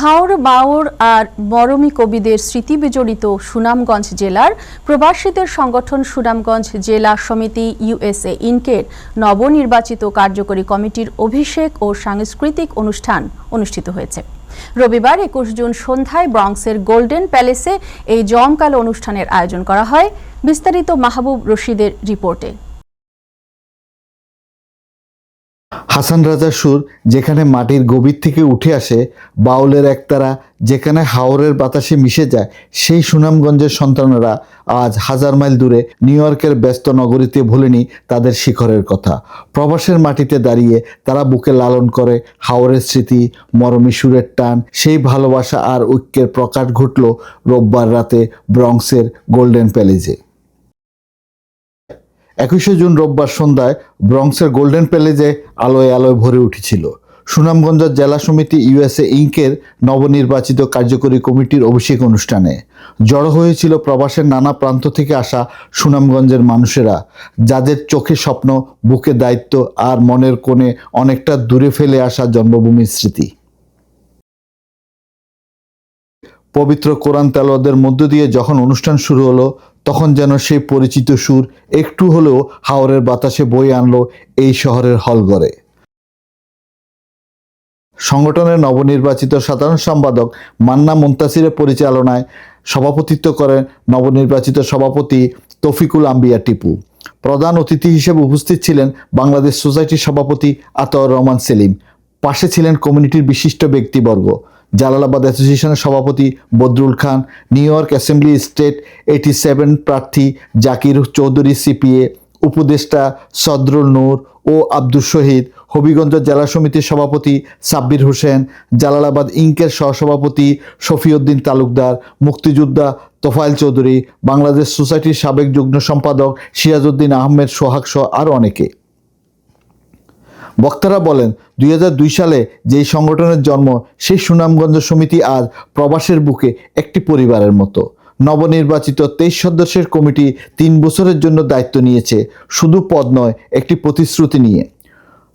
হাওর বাওর আর মরমী কবিদের স্মৃতি বিজড়িত সুনামগঞ্জ জেলার প্রবাসীদের সংগঠন সুনামগঞ্জ জেলা সমিতি ইউএসএ ইনকের নবনির্বাচিত কার্যকরী কমিটির অভিষেক ও সাংস্কৃতিক অনুষ্ঠান অনুষ্ঠিত হয়েছে। রবিবার ২১ জুন সন্ধ্যায় ব্রঙ্কসের গোল্ডেন প্যালেসে এই জমকালো অনুষ্ঠানের আয়োজন করা হয়। বিস্তারিত মাহবুব রশিদের রিপোর্টে। হাসান রাজার সুর যেখানে মাটির গভীর থেকে উঠে আসে, বাউলের একতারা যেখানে হাওরের বাতাসে মিশে যায়, সেই সুনামগঞ্জের সন্তানেরা আজ হাজার মাইল দূরে নিউ ইয়র্কের ব্যস্ত নগরীতে ভোলেনি তাদের শিখরের কথা। প্রবাসের মাটিতে দাঁড়িয়ে তারা বুকে লালন করে হাওরের স্মৃতি, মরমী সুরের টান। সেই ভালোবাসা আর ঐক্যের প্রকাশ ঘটল রোববার রাতে ব্রঙ্কসের গোল্ডেন প্যালেসে। ২১ জুন রোববার সন্ধ্যায় ব্রঙ্কসের গোল্ডেন প্যালেসে আলোয় আলোয় ভরে উঠেছিল সুনামগঞ্জ জেলা সমিতি ইউএসএ ইনকের নবনির্বাচিত কার্যকরী কমিটির অভিষেক অনুষ্ঠানে। জড়ো হয়েছিল প্রবাসের নানা প্রান্ত থেকে আসা সুনামগঞ্জের মানুষেরা, যাদের চোখে স্বপ্ন, বুকে দায়িত্ব আর মনের কোণে অনেকটা দূরে ফেলে আসা জন্মভূমির স্মৃতি। পবিত্র কোরআন তেলাওয়াতের মধ্য দিয়ে যখন অনুষ্ঠান শুরু হলো, তখন যেন সেই পরিচিত সুর একটু হলেও হাওরের বাতাসে বয়ে আনলো এই শহরের হলঘরে। সংগঠনের নবনির্বাচিত সাধারণ সম্পাদক মান্না মুনতাসিরের পরিচালনায় সভাপতিত্ব করেন নবনির্বাচিত সভাপতি তৌফিকুল আম্বিয়া টিপু। প্রধান অতিথি হিসেবে উপস্থিত ছিলেন বাংলাদেশ সোসাইটির সভাপতি আতাউর রহমান সেলিম। পাশে ছিলেন কমিউনিটির বিশিষ্ট ব্যক্তিবর্গ, জালালাবাদ অ্যাসোসিয়েশনের সভাপতি বদরুল খান, নিউ ইয়র্ক অ্যাসেম্বলি স্টেট 87 প্রার্থী জাকির চৌধুরী সিপিএ, উপদেষ্টা সদরুল নূর ও আব্দুল শহীদ, হবিগঞ্জ জেলা সমিতির সভাপতি সাব্বির হোসেন, জালালাবাদ ইনকের সহসভাপতি শফিউদ্দিন তালুকদার, মুক্তিযোদ্ধা তোফায়েল চৌধুরী, বাংলাদেশ সোসাইটির সাবেক যুগ্ম সম্পাদক সিরাজউদ্দিন আহমেদ সোহাগ সহ আরও অনেকে। বক্তারা বলেন, ২০০২ সালে যেই সংগঠনের জন্ম, সেই সুনামগঞ্জ সমিতি আজ প্রবাসের বুকে একটি পরিবারের মতো। নবনির্বাচিত ২৩ সদস্যের কমিটি ৩ বছরের জন্য দায়িত্ব নিয়েছে, শুধু পদ নয়, একটি প্রতিশ্রুতি নিয়ে।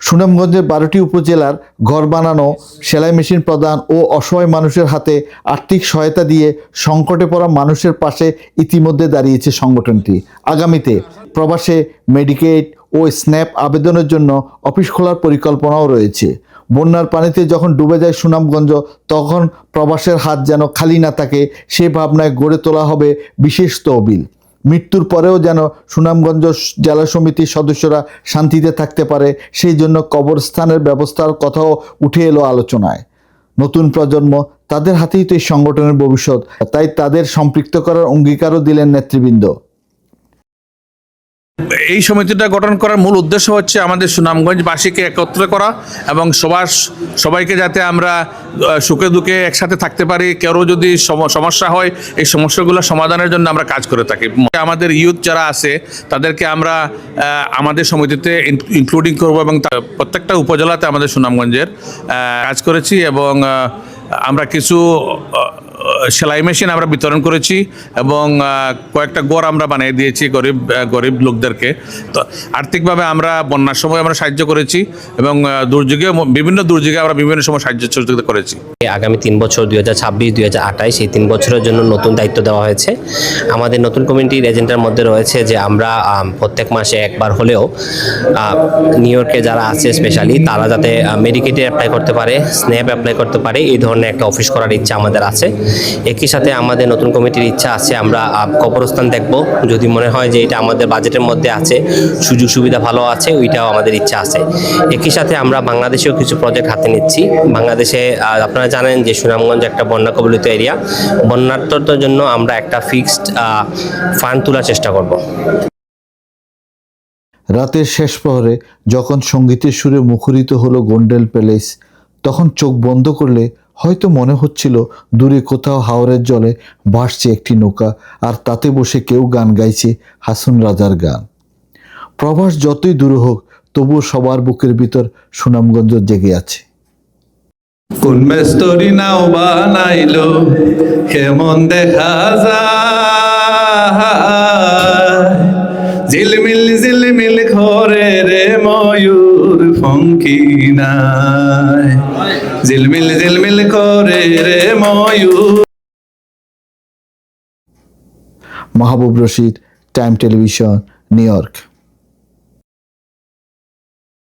সুনামগঞ্জের ১২টি উপজেলার ঘর বানানো, সেলাই মেশিন প্রদান ও অসহায় মানুষের হাতে আর্থিক সহায়তা দিয়ে সংকটে পড়া মানুষের পাশে ইতিমধ্যে দাঁড়িয়েছে সংগঠনটি। আগামীতে প্রবাসে মেডিকেড ও স্ন্যাপ আবেদনের জন্য অফিস খোলার পরিকল্পনাও রয়েছে। বন্যার পানিতে যখন ডুবে যায় সুনামগঞ্জ, তখন প্রবাসের হাত যেন খালি না থাকে, সে ভাবনায় গড়ে তোলা হবে বিশেষ তহবিল। মৃত্যুর পরেও যেন সুনামগঞ্জ জেলা সমিতির সদস্যরা শান্তিতে থাকতে পারে, সেই জন্য কবরস্থানের ব্যবস্থার কথাও উঠে এলো আলোচনায়। নতুন প্রজন্ম, তাদের হাতেই তো এই সংগঠনের ভবিষ্যৎ, তাই তাদের সম্পৃক্ত করার অঙ্গীকারও দিলেন নেতৃবৃন্দ। এই সমিতিটা গঠন করার মূল উদ্দেশ্য হচ্ছে আমাদের সুনামগঞ্জবাসীকে একত্র করা এবং সবাইকে যাতে আমরা সুখে দুঃখে একসাথে থাকতে পারি। কেউ যদি সমস্যা হয়, এই সমস্যাগুলো সমাধানের জন্য আমরা কাজ করে থাকি। আমাদের ইউথ যারা আছে তাদেরকে আমরা আমাদের সমিতিতে ইনক্লুডিং করব এবং প্রত্যেকটা উপজেলাতে আমাদের সুনামগঞ্জের কাজ করেছি এবং আমরা কিছু সেলাই মেশিন আমরা বিতরণ করেছি এবং কয়েকটা ঘর আমরা বানিয়ে দিয়েছি গরিব লোকদেরকে। তো আর্থিকভাবে আমরা বন্যার সময় আমরা সাহায্য করেছি এবং বিভিন্ন দুর্যোগে আমরা বিভিন্ন সময় সাহায্য সহযোগিতা করেছি। আগামী ৩ বছর ২০২৬-২০২৮ এই ৩ বছরের জন্য নতুন দায়িত্ব দেওয়া হয়েছে। আমাদের নতুন কমিটির এজেন্ডার মধ্যে রয়েছে যে আমরা প্রত্যেক মাসে একবার হলেও নিউ ইয়র্কে যারা আছে স্পেশালি তারা যাতে মেডিকেটে অ্যাপ্লাই করতে পারে, স্ন্যাপ অ্যাপ্লাই করতে পারে, এই ধরনের একটা অফিস করার ইচ্ছা আমাদের আছে। একই সাথে আমাদের নতুন কমিটির ইচ্ছা আছে আমরা কবরস্থান দেখব, যদি মনে হয় যে এটা আমাদের বাজেটের মধ্যে আছে, সুযোগ সুবিধা ভালো আছে, ওইটাও আমাদের ইচ্ছা আছে। একই সাথে আমরা বাংলাদেশেও কিছু প্রজেক্ট হাতে নিচ্ছি। বাংলাদেশে আপনারা জানেন যে সুনামগঞ্জ একটা বন্যা কবলিত এরিয়া, বন্যার্তদের জন্য আমরা একটা ফিক্সড ফান্ড তোলার চেষ্টা করব। রাতের শেষ প্রহরে যখন সঙ্গীতের সুরে মুখরিত হলো গোল্ডেন প্যালেস, তখন চোখ বন্ধ করলে হয়তো মনে হচ্ছিল দূরে কোথাও হাওরের জলে ভাসছে একটি নৌকা, আর তাতে বসে কেউ গান গাইছে হাসন রাজার গান। প্রবাস যতই দূর হোক, তবুও সবার বুকের ভিতর সুনামগঞ্জ জেগে আছে। কোন মেস্তরি নাও বানাইলো কেমন দেখা যায়, ঝিলমিল ঝিলমিল ঘরে রে ময়ূর ফঙ্কি নাই, ঝিলমিল ঝিলমিল করে রে ময়ূর। Mahbub Rashid, Time Television, New York.